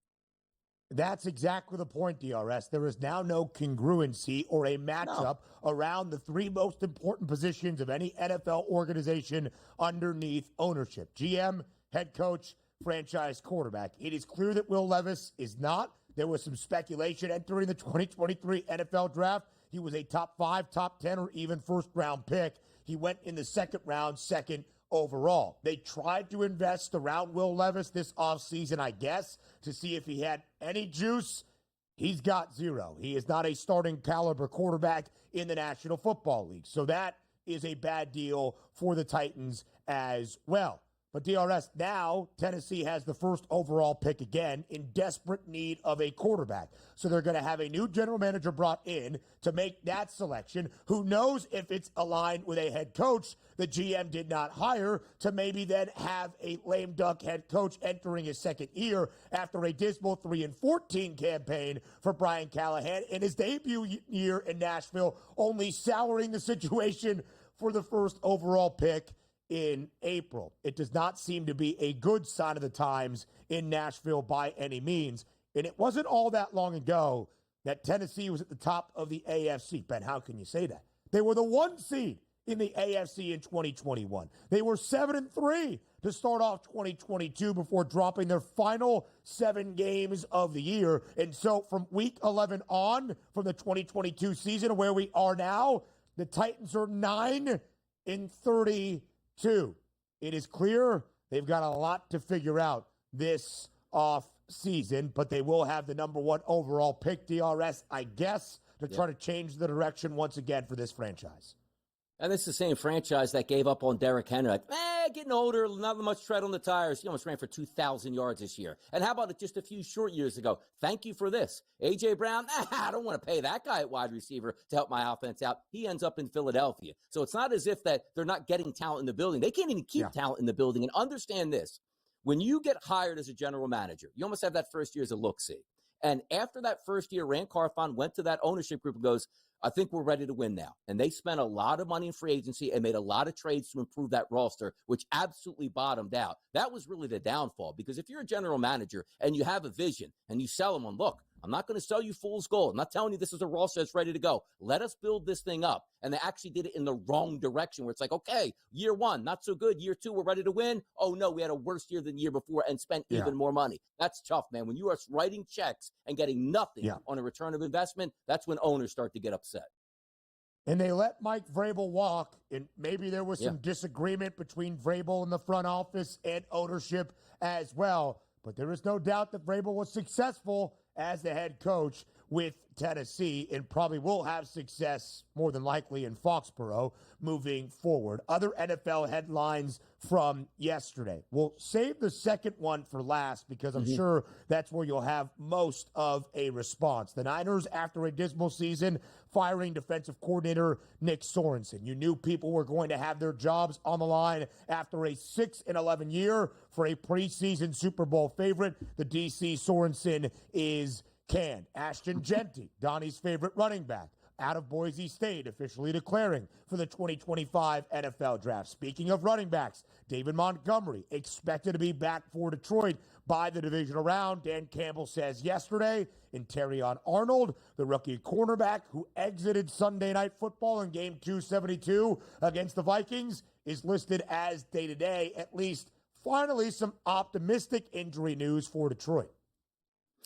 That's exactly the point, DRS. There is now no congruency or a matchup around the three most important positions of any NFL organization underneath ownership: GM, head coach, franchise quarterback. It is clear that Will Levis is not. There was some speculation entering the 2023 NFL draft. He was a top 5, top 10, or even first-round pick. He went in the second round, second overall. They tried to invest around Will Levis this offseason, I guess, to see if he had any juice. He's got zero. He is not a starting caliber quarterback in the National Football League. So that is a bad deal for the Titans as well. But DRS, now Tennessee has the first overall pick again, in desperate need of a quarterback. So they're going to have a new general manager brought in to make that selection, who knows if it's aligned with a head coach the GM did not hire, to maybe then have a lame duck head coach entering his second year after a dismal 3-14 campaign for Brian Callahan in his debut year in Nashville, only souring the situation for the first overall pick in April. It does not seem to be a good sign of the times in Nashville by any means. And it wasn't all that long ago that Tennessee was at the top of the AFC. Ben, how can you say that? They were the 1 seed in the AFC in 2021. They were 7-3 to start off 2022 before dropping their final 7 games of the year. And so from week 11 on, from the 2022 season where we are now, the Titans are 9-32. It is clear they've got a lot to figure out this off season, but they will have the number 1 overall pick, DRS, I guess, to try to change the direction once again for this franchise. And it's the same franchise that gave up on Derrick Henry. Like, getting older, not much tread on the tires. He almost ran for 2,000 yards this year. And how about it just a few short years ago? Thank you for this. A.J. Brown, I don't want to pay that guy at wide receiver to help my offense out. He ends up in Philadelphia. So it's not as if that they're not getting talent in the building. They can't even keep talent in the building. And understand this. When you get hired as a general manager, you almost have that first year as a look-see. And after that first year, Rand Carthon went to that ownership group and goes, I think we're ready to win now. And they spent a lot of money in free agency and made a lot of trades to improve that roster, which absolutely bottomed out. That was really the downfall, because if you're a general manager and you have a vision and you sell them on, look, I'm not going to sell you fool's gold. I'm not telling you this is a roster that's ready to go. Let us build this thing up. And they actually did it in the wrong direction, where it's like, okay, year 1, not so good. Year 2, we're ready to win. Oh, no, we had a worse year than the year before and spent even more money. That's tough, man. When you are writing checks and getting nothing on a return of investment, that's when owners start to get upset. And they let Mike Vrabel walk, and maybe there was some disagreement between Vrabel and the front office and ownership as well. But there is no doubt that Vrabel was successful as the head coach with Tennessee, and probably will have success more than likely in Foxborough moving forward. Other NFL headlines from yesterday. We'll save the second one for last, because I'm sure that's where you'll have most of a response. The Niners, after a dismal season, firing defensive coordinator Nick Sorensen. You knew people were going to have their jobs on the line after a 6-11 year for a preseason Super Bowl favorite. The DC Sorensen is canned. Ashton Genty, Donnie's favorite running back, out of Boise State, officially declaring for the 2025 NFL Draft. Speaking of running backs, David Montgomery expected to be back for Detroit by the divisional round. Dan Campbell says yesterday. And Terrion Arnold, the rookie cornerback who exited Sunday Night Football in Game 272 against the Vikings, is listed as day-to-day, at least Finally, some optimistic injury news for Detroit.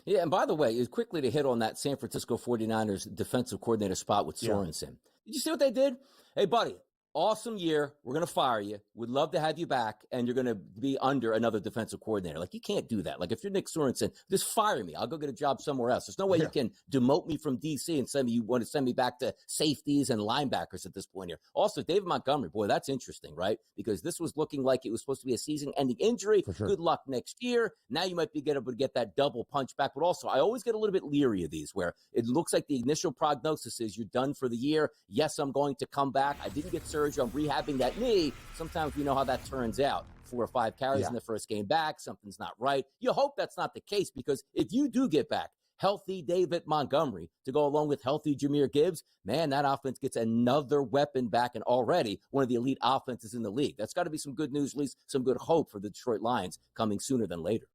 Yeah, and by the way, quickly to hit on that San Francisco 49ers defensive coordinator spot with Sorensen. Did you see what they did? Hey, buddy, awesome year. We're going to fire you. We'd love to have you back, and you're going to be under another defensive coordinator. Like, you can't do that. Like, if you're Nick Sorensen, just fire me. I'll go get a job somewhere else. There's no way you can demote me from D.C. and you want to send me back to safeties and linebackers at this point here. Also, David Montgomery, boy, that's interesting, right? Because this was looking like it was supposed to be a season-ending injury. Good luck next year. Now you might be able to get that double punch back. But also, I always get a little bit leery of these where it looks like the initial prognosis is you're done for the year. Yes, I'm going to come back. I didn't get surgery. I'm rehabbing that knee. Sometimes we know how that turns out. 4 or 5 carries in the first game back. Something's not right. You hope that's not the case, because if you do get back healthy David Montgomery to go along with healthy Jahmyr Gibbs, man, that offense gets another weapon back, and already one of the elite offenses in the league. That's got to be some good news, at least some good hope for the Detroit Lions coming sooner than later.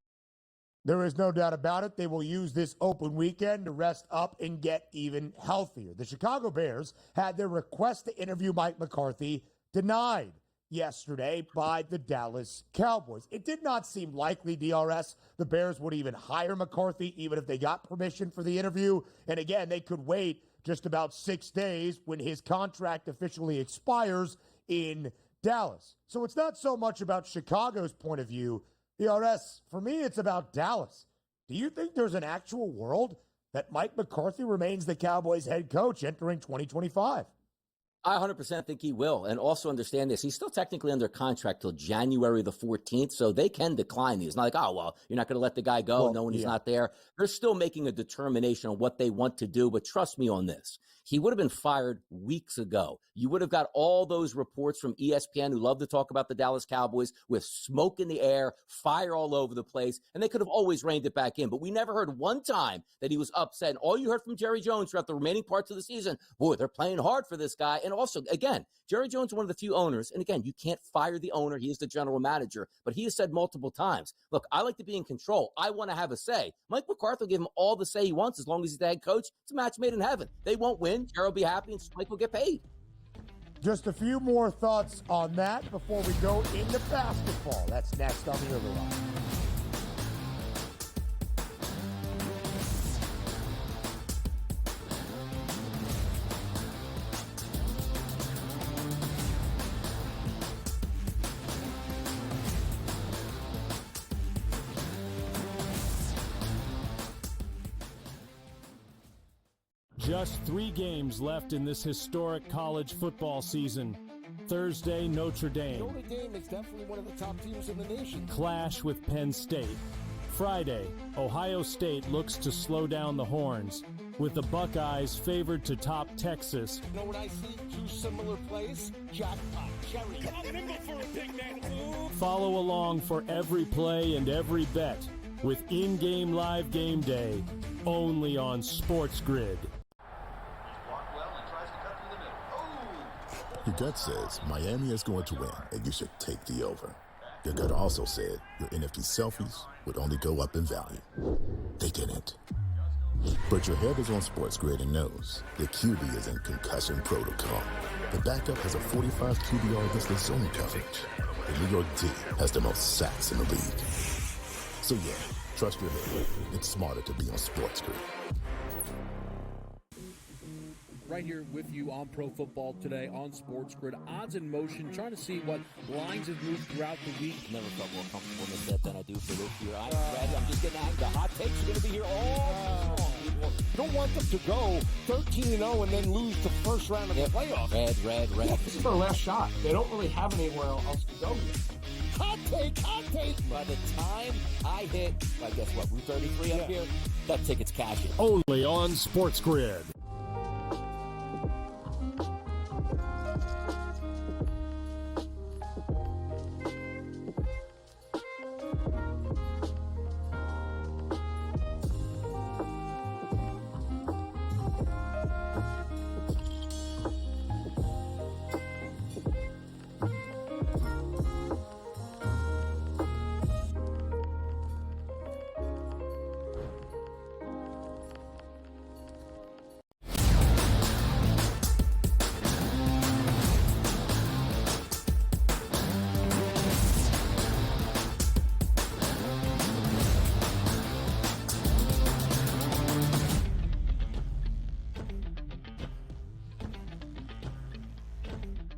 There is no doubt about it. They will use this open weekend to rest up and get even healthier. The Chicago Bears had their request to interview Mike McCarthy denied yesterday by the Dallas Cowboys. It did not seem likely, DRS, the Bears would even hire McCarthy, even if they got permission for the interview. And again, they could wait just about 6 days when his contract officially expires in Dallas. So it's not so much about Chicago's point of view. DRS, for me, it's about Dallas. Do you think there's an actual world that Mike McCarthy remains the Cowboys head coach entering 2025? I 100% think he will. And also understand this. He's still technically under contract till January the 14th, so they can decline these. It's not like, oh, well, you're not going to let the guy go knowing he's not there. They're still making a determination on what they want to do, but trust me on this. He would have been fired weeks ago. You would have got all those reports from ESPN who love to talk about the Dallas Cowboys with smoke in the air, fire all over the place, and they could have always reined it back in. But we never heard one time that he was upset. And all you heard from Jerry Jones throughout the remaining parts of the season, boy, they're playing hard for this guy. And also, again, Jerry Jones is one of the few owners, and again, you can't fire the owner. He is the general manager. But he has said multiple times, look, I like to be in control. I want to have a say. Mike McCarthy will give him all the say he wants as long as he's the head coach. It's a match made in heaven. They won't win. Jerry will be happy, and Mike will get paid. Just a few more thoughts on that before we go into basketball. That's next on the Early Line. Just 3 games left in this historic college football season. Thursday, Notre Dame. Notre Dame is definitely one of the top teams in the nation. Clash with Penn State. Friday, Ohio State looks to slow down the Horns, with the Buckeyes favored to top Texas. You know what I see? 2 similar plays? Jackpot, cherry. I'm nimble for a big man. Follow along for every play and every bet with in-game live game day, only on SportsGrid. Your gut says Miami is going to win, and you should take the over. Your gut also said your NFT selfies would only go up in value. They didn't. But your head is on SportsGrid and knows the QB is in concussion protocol. The backup has a 45 QBR against the zone coverage. The New York D has the most sacks in the league. So yeah, trust your head. It's smarter to be on SportsGrid. Right here with you on Pro Football Today on SportsGrid. Odds in motion, trying to see what lines have moved throughout the week. Never felt more comfortable in this set than I do for this year. I'm ready. I'm just getting out. The hot takes are going to be here all long. You don't want them to go 13-0 and then lose the first round of the playoffs. Red. Yeah, this is their last shot. They don't really have anywhere else to go yet. Hot take. By the time I hit, I guess what, Route 33 up here, that ticket's cashing. Only on SportsGrid.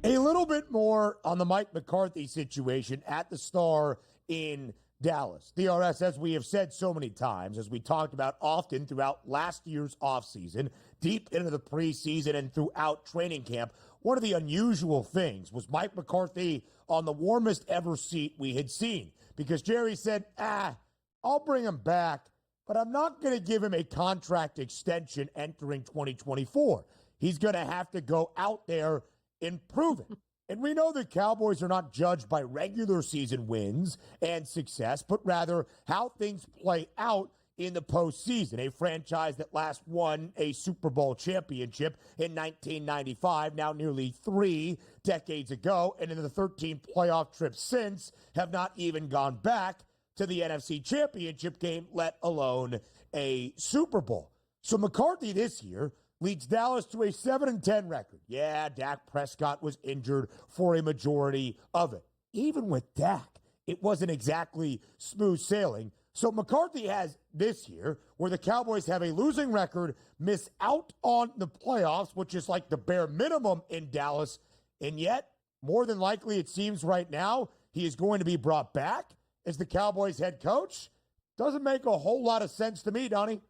A little bit more on the Mike McCarthy situation at the Star in Dallas. DRS, as we have said so many times, as we talked about often throughout last year's offseason, deep into the preseason and throughout training camp, one of the unusual things was Mike McCarthy on the warmest ever seat we had seen, because Jerry said, I'll bring him back, but I'm not going to give him a contract extension entering 2024. He's going to have to go out there and prove it. And we know the Cowboys are not judged by regular season wins and success, but rather how things play out in the postseason. A franchise that last won a Super Bowl championship in 1995, now nearly 3 decades ago, and in the 13 playoff trips since, have not even gone back to the NFC Championship game, let alone a Super Bowl. So McCarthy this year leads Dallas to a 7-10 record. Yeah, Dak Prescott was injured for a majority of it. Even with Dak, it wasn't exactly smooth sailing. So McCarthy has this year, where the Cowboys have a losing record, miss out on the playoffs, which is like the bare minimum in Dallas, and yet, more than likely it seems right now, he is going to be brought back as the Cowboys head coach. Doesn't make a whole lot of sense to me, Donnie.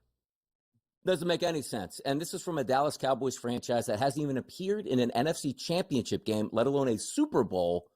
Doesn't make any sense. And this is from a Dallas Cowboys franchise that hasn't even appeared in an NFC championship game, let alone a Super Bowl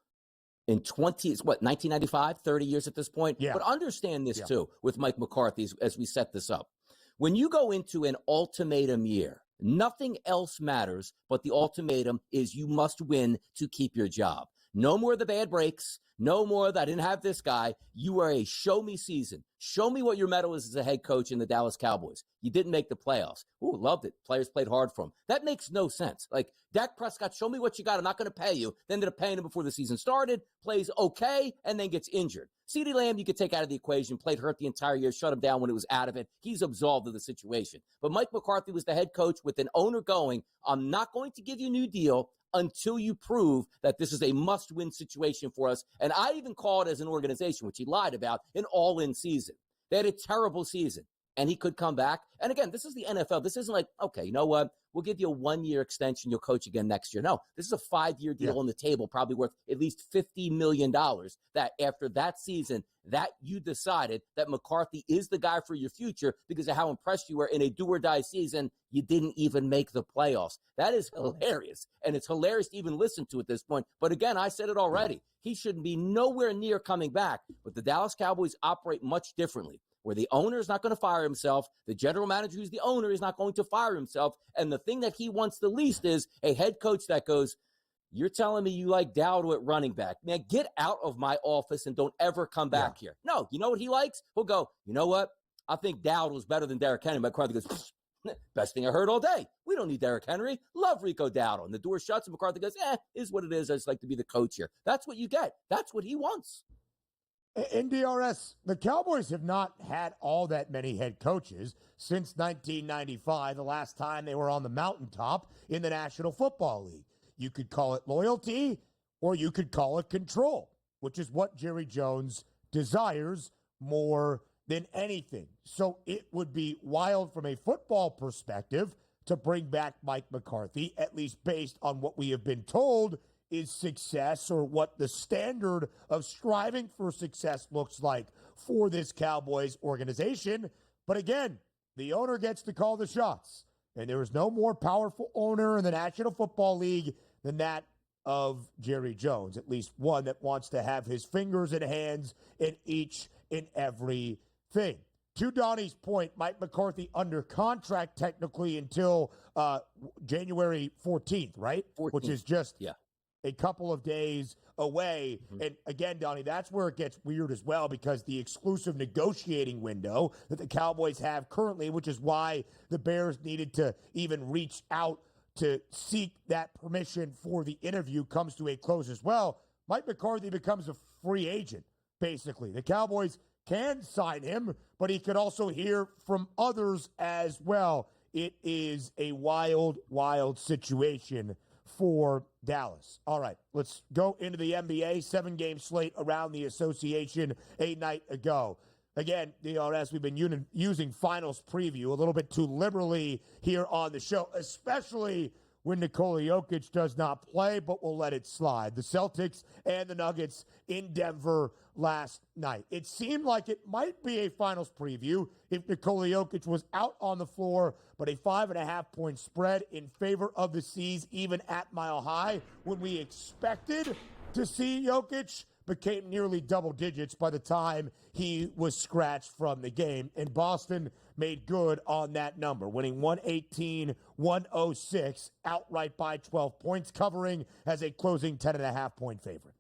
in 1995, 30 years at this point. Yeah. But understand this too with Mike McCarthy as we set this up. When you go into an ultimatum year, nothing else matters, but the ultimatum is you must win to keep your job. No more of the bad breaks. No more that I didn't have this guy. You are a show-me season. Show me what your medal is as a head coach in the Dallas Cowboys. You didn't make the playoffs. Ooh, loved it. Players played hard for him. That makes no sense. Like, Dak Prescott, show me what you got. I'm not going to pay you. They ended up paying him before the season started, plays okay, and then gets injured. CeeDee Lamb, you could take out of the equation, played hurt the entire year, shut him down when it was out of it. He's absolved of the situation. But Mike McCarthy was the head coach with an owner going, I'm not going to give you a new deal until you prove that this is a must-win situation for us. And I even call it as an organization, which he lied about, an all-in season. They had a terrible season, and he could come back. And again, this is the NFL. This isn't like, okay, you know what? We'll give you a 1-year extension. You'll coach again next year. No, this is a 5-year deal on the table, probably worth at least $50 million, that after that season, that you decided that McCarthy is the guy for your future because of how impressed you were in a do-or-die season. You didn't even make the playoffs. That is hilarious, and it's hilarious to even listen to at this point. But again, I said it already. He shouldn't be nowhere near coming back. But the Dallas Cowboys operate much differently, where the owner is not going to fire himself. The general manager, who's the owner, is not going to fire himself. And the thing that he wants the least is a head coach that goes, you're telling me you like Dowd at running back. Man, get out of my office and don't ever come back here. No, you know what he likes? He'll go, you know what? I think Dowd was better than Derrick Henry. McCarthy goes, best thing I heard all day. We don't need Derrick Henry. Love Rico Dowdle. And the door shuts and McCarthy goes, is what it is. I just like to be the coach here. That's what you get. That's what he wants. In DRS, the Cowboys have not had all that many head coaches since 1995, the last time they were on the mountaintop in the National Football League. You could call it loyalty, or you could call it control, which is what Jerry Jones desires more than anything. So it would be wild from a football perspective to bring back Mike McCarthy, at least based on what we have been told is success, or what the standard of striving for success looks like for this Cowboys organization. But again, the owner gets to call the shots, and there is no more powerful owner in the National Football League than that of Jerry Jones, at least one that wants to have his fingers and hands in each and every thing. To Donnie's point, Mike McCarthy under contract technically until January 14th, right? 14th. Which is just a couple of days away. Mm-hmm. And again, Donnie, that's where it gets weird as well, because the exclusive negotiating window that the Cowboys have currently, which is why the Bears needed to even reach out to seek that permission for the interview, comes to a close as well. Mike McCarthy becomes a free agent, basically. The Cowboys can sign him, but he could also hear from others as well. It is a wild, wild situation for Dallas. All right, let's go into the NBA. 7-game slate around the association a night ago. Again, DRS, we've been using finals preview a little bit too liberally here on the show, especially when Nikola Jokic does not play, but we'll let it slide. The Celtics and the Nuggets in Denver last night. It seemed like it might be a finals preview if Nikola Jokic was out on the floor, but a 5.5-point spread in favor of the C's, even at Mile High, when we expected to see Jokic, became nearly double digits by the time he was scratched from the game. And Boston made good on that number, winning 118-106 outright by 12 points, covering as a closing 10.5-point favorite.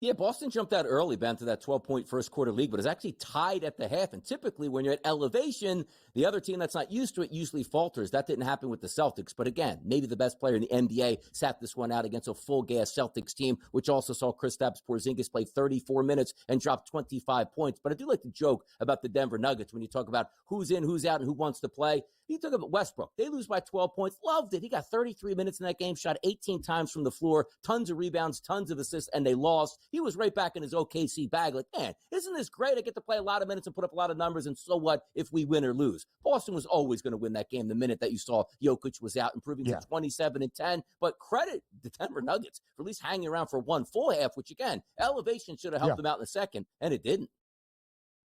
Yeah, Boston jumped out early, Ben, to that 12-point first-quarter lead, but it's actually tied at the half. And typically, when you're at elevation, the other team that's not used to it usually falters. That didn't happen with the Celtics. But again, maybe the best player in the NBA sat this one out against a full-gas Celtics team, which also saw Kristaps Porzingis play 34 minutes and drop 25 points. But I do like to joke about the Denver Nuggets when you talk about who's in, who's out, and who wants to play. You talk about Westbrook. They lose by 12 points. Loved it. He got 33 minutes in that game, shot 18 times from the floor, tons of rebounds, tons of assists, and they lost. He was right back in his OKC bag. Like, man, isn't this great? I get to play a lot of minutes and put up a lot of numbers, and so what if we win or lose? Boston was always going to win that game the minute that you saw Jokic was out, improving to 27-10. But credit the Denver Nuggets for at least hanging around for one full half, which, again, elevation should have helped them out in the second, and it didn't.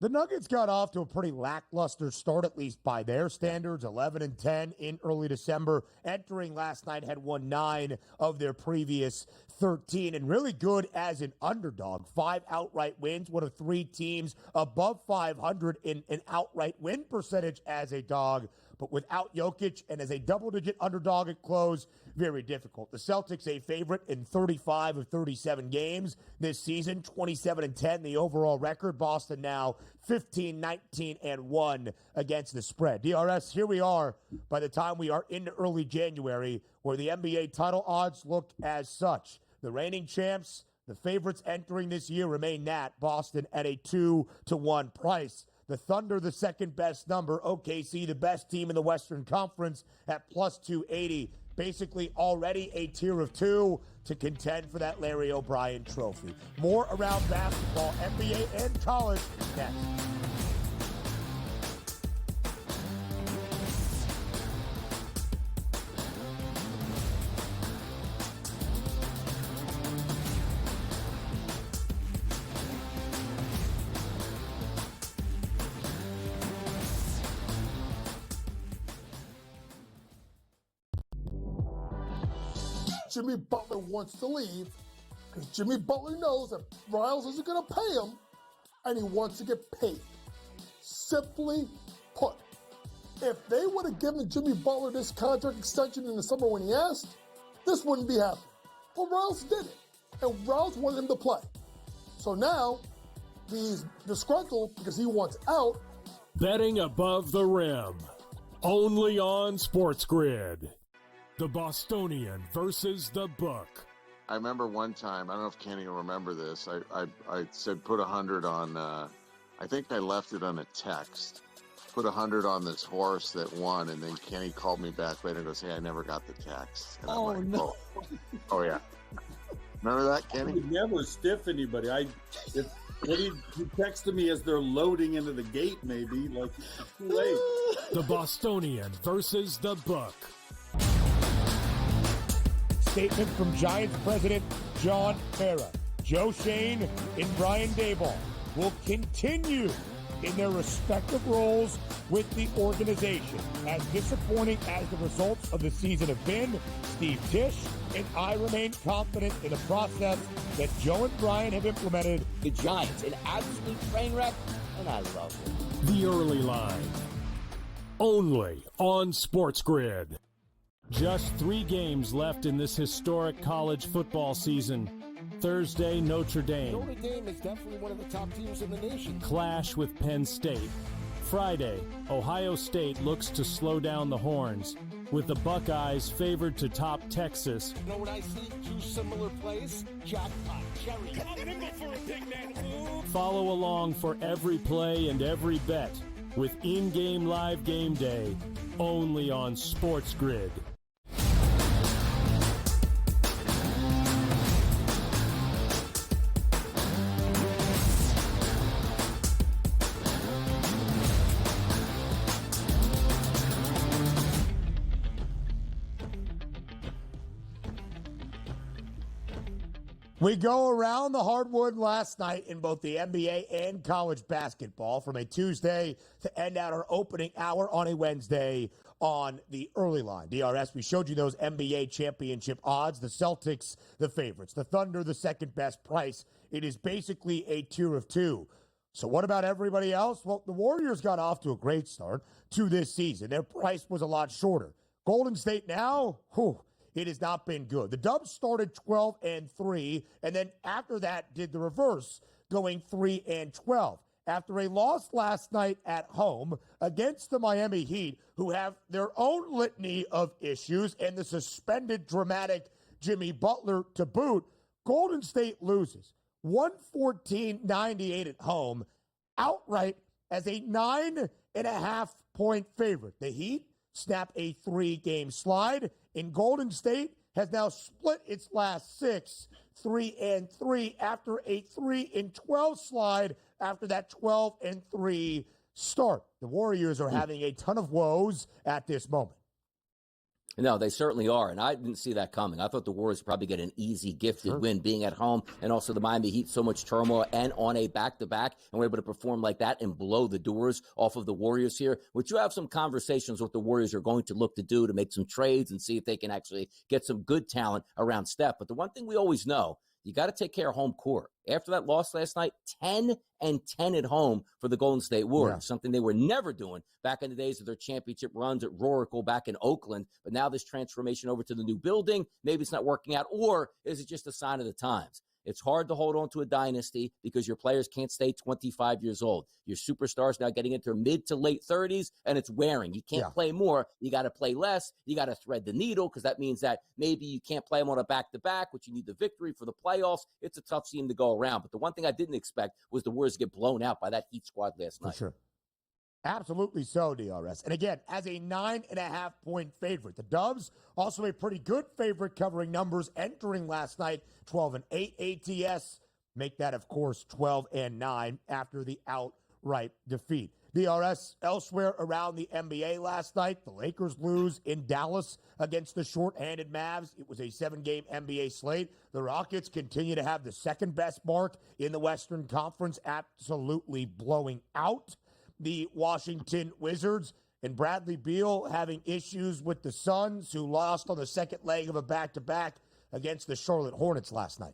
The Nuggets got off to a pretty lackluster start, at least by their standards, 11-10 in early December. Entering last night, had won 9 of their previous 13, and really good as an underdog. 5 outright wins, one of 3 teams above 500 in an outright win percentage as a dog. But without Jokic and as a double-digit underdog at close, very difficult. The Celtics a favorite in 35 of 37 games this season, 27-10 the overall record. Boston now 15-19-1 against the spread. DRS, here we are by the time we are into early January, where the NBA title odds look as such. The reigning champs, the favorites entering this year, remain that, Boston at a 2-1 price. The Thunder, the second best number. OKC, the best team in the Western Conference at plus 280. Basically already a tier of 2 to contend for that Larry O'Brien trophy. More around basketball, NBA, and college next. Jimmy Butler wants to leave because Jimmy Butler knows that Riles isn't going to pay him, and he wants to get paid. Simply put, if they would have given Jimmy Butler this contract extension in the summer when he asked, this wouldn't be happening. But Riles did it, and Riles wanted him to play. So now he's disgruntled because he wants out. Betting above the rim, only on SportsGrid. The Bostonian versus the Book. I remember one time, I don't know if Kenny will remember this, I said put 100 on, I think I left it on a text, put 100 on this horse that won, and then Kenny called me back later and goes, hey, I never got the text. And oh, like, no. Oh, yeah. Remember that, Kenny? I would never stiff anybody. He texted me as they're loading into the gate, maybe, like, it's too late. The Bostonian versus the Book. Statement from Giants president John Mara. Joe Shane and Brian Daboll will continue in their respective roles with the organization. As disappointing as the results of the season have been, Steve Tisch and I remain confident in the process that Joe and Brian have implemented. The Giants, an absolute train wreck, and I love it. The Early Line, only on SportsGrid. Just 3 games left in this historic college football season. Thursday, Notre Dame. Notre Dame is definitely one of the top teams in the nation. Clash with Penn State. Friday, Ohio State looks to slow down the Horns, with the Buckeyes favored to top Texas. You know what I see? 2 similar plays? Jackpot, cherry. Come on, nimble for a big man. Ooh. Follow along for every play and every bet with in-game live game day, only on SportsGrid. We go around the hardwood last night in both the NBA and college basketball from a Tuesday to end out our opening hour on a Wednesday on the early line. DRS, we showed you those NBA championship odds. The Celtics, the favorites. The Thunder, the second best price. It is basically a tier of two. So what about everybody else? Well, the Warriors got off to a great start to this season. Their price was a lot shorter. Golden State now, it has not been good. The Dubs started 12-3, and then after that did the reverse, going 3-12. After a loss last night at home against the Miami Heat, who have their own litany of issues and the suspended dramatic Jimmy Butler to boot, Golden State loses 114-98 at home, outright as a 9.5-point favorite. The Heat snap a 3-game slide, and Golden State has now split its last 6, 3-3, after a 3-12 slide after that 12-3 start. The Warriors are having a ton of woes at this moment. No, they certainly are, and I didn't see that coming. I thought the Warriors would probably get an easy, gifted win being at home, and also the Miami Heat, so much turmoil, and on a back-to-back, and we're able to perform like that and blow the doors off of the Warriors here. Would you have some conversations with the Warriors are going to look to do to make some trades and see if they can actually get some good talent around Steph? But the one thing we always know, you got to take care of home court. After that loss last night, 10-10 at home for the Golden State Warriors, something they were never doing back in the days of their championship runs at Roracle back in Oakland. But now this transformation over to the new building, maybe it's not working out, or is it just a sign of the times? It's hard to hold on to a dynasty because your players can't stay 25 years old. Your superstars now getting into their mid to late 30s, and it's wearing. You can't play more. You got to play less. You got to thread the needle because that means that maybe you can't play them on a back-to-back, which you need the victory for the playoffs. It's a tough scene to go around. But the one thing I didn't expect was the Warriors get blown out by that Heat squad last night. For sure. Absolutely so, DRS. And again, as a 9.5-point favorite, the Dubs also a pretty good favorite covering numbers entering last night, 12-8 ATS. Make that, of course, 12-9 after the outright defeat. DRS elsewhere around the NBA last night, the Lakers lose in Dallas against the short-handed Mavs. It was a 7-game NBA slate. The Rockets continue to have the second best mark in the Western Conference, absolutely blowing out the Washington Wizards, and Bradley Beal having issues with the Suns, who lost on the second leg of a back-to-back against the Charlotte Hornets last night.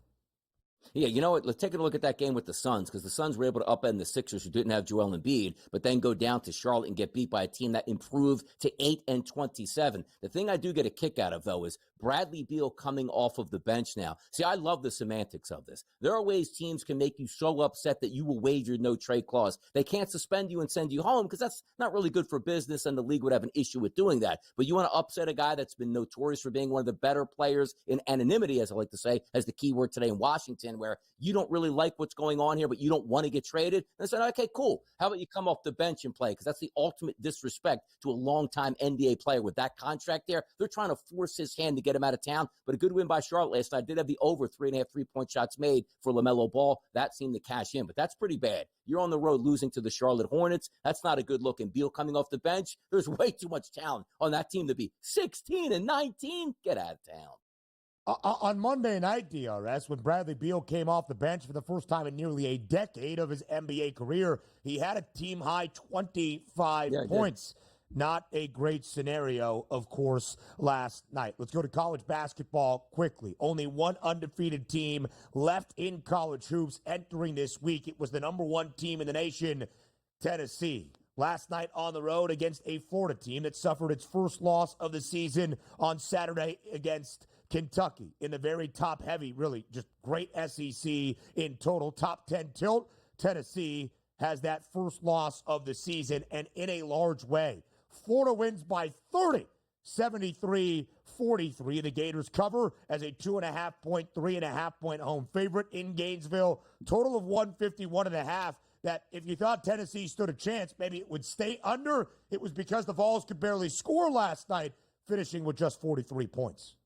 Yeah, you know what? Let's take a look at that game with the Suns, because the Suns were able to upend the Sixers, who didn't have Joel Embiid, but then go down to Charlotte and get beat by a team that improved to 8-27. The thing I do get a kick out of, though, is Bradley Beal coming off of the bench now. See, I love the semantics of this. There are ways teams can make you so upset that you will waive your no-trade clause. They can't suspend you and send you home because that's not really good for business, and the league would have an issue with doing that. But you want to upset a guy that's been notorious for being one of the better players in anonymity, as I like to say, as the key word today in Washington, where you don't really like what's going on here, but you don't want to get traded. And I said, okay, cool. How about you come off the bench and play? Because that's the ultimate disrespect to a longtime NBA player with that contract there. They're trying to force his hand to get him out of town. But a good win by Charlotte last night. Did have the over 3.5 3-point shots made for LaMelo Ball. That seemed to cash in, but that's pretty bad. You're on the road losing to the Charlotte Hornets. That's not a good look. And Beal coming off the bench, there's way too much talent on that team to be 16-19. Get out of town. On Monday night, DRS, when Bradley Beal came off the bench for the first time in nearly a decade of his NBA career, he had a team-high 25 points. Not a great scenario, of course, last night. Let's go to college basketball quickly. Only one undefeated team left in college hoops entering this week. It was the number one team in the nation, Tennessee. Last night on the road against a Florida team that suffered its first loss of the season on Saturday against Kentucky in the very top-heavy, really just great SEC in total, top 10 tilt. Tennessee has that first loss of the season, and in a large way. Florida wins by 30, 73-43. The Gators cover as a 2.5-point, 3.5-point home favorite in Gainesville. Total of 151.5. That if you thought Tennessee stood a chance, maybe it would stay under. It was because the Vols could barely score last night, finishing with just 43 points.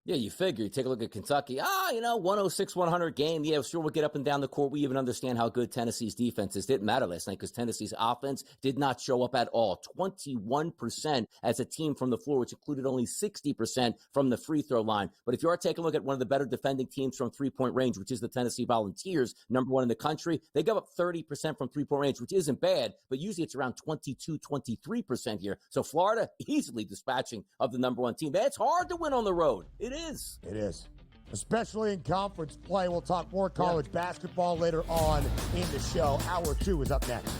Yeah, you figure. You take a look at Kentucky. 106-100 game. Yeah, sure, we'll get up and down the court. We even understand how good Tennessee's defense is. Didn't matter last night because Tennessee's offense did not show up at all. 21% as a team from the floor, which included only 60% from the free throw line. But if you are taking a look at one of the better defending teams from three-point range, which is the Tennessee Volunteers, number one in the country, they give up 30% from three-point range, which isn't bad, but usually it's around 22, 23% here. So Florida easily dispatching of the number one team. That's hard to win on the road. It is. It is. Especially in conference play. We'll talk more college basketball later on in the show. Hour 2 is up next.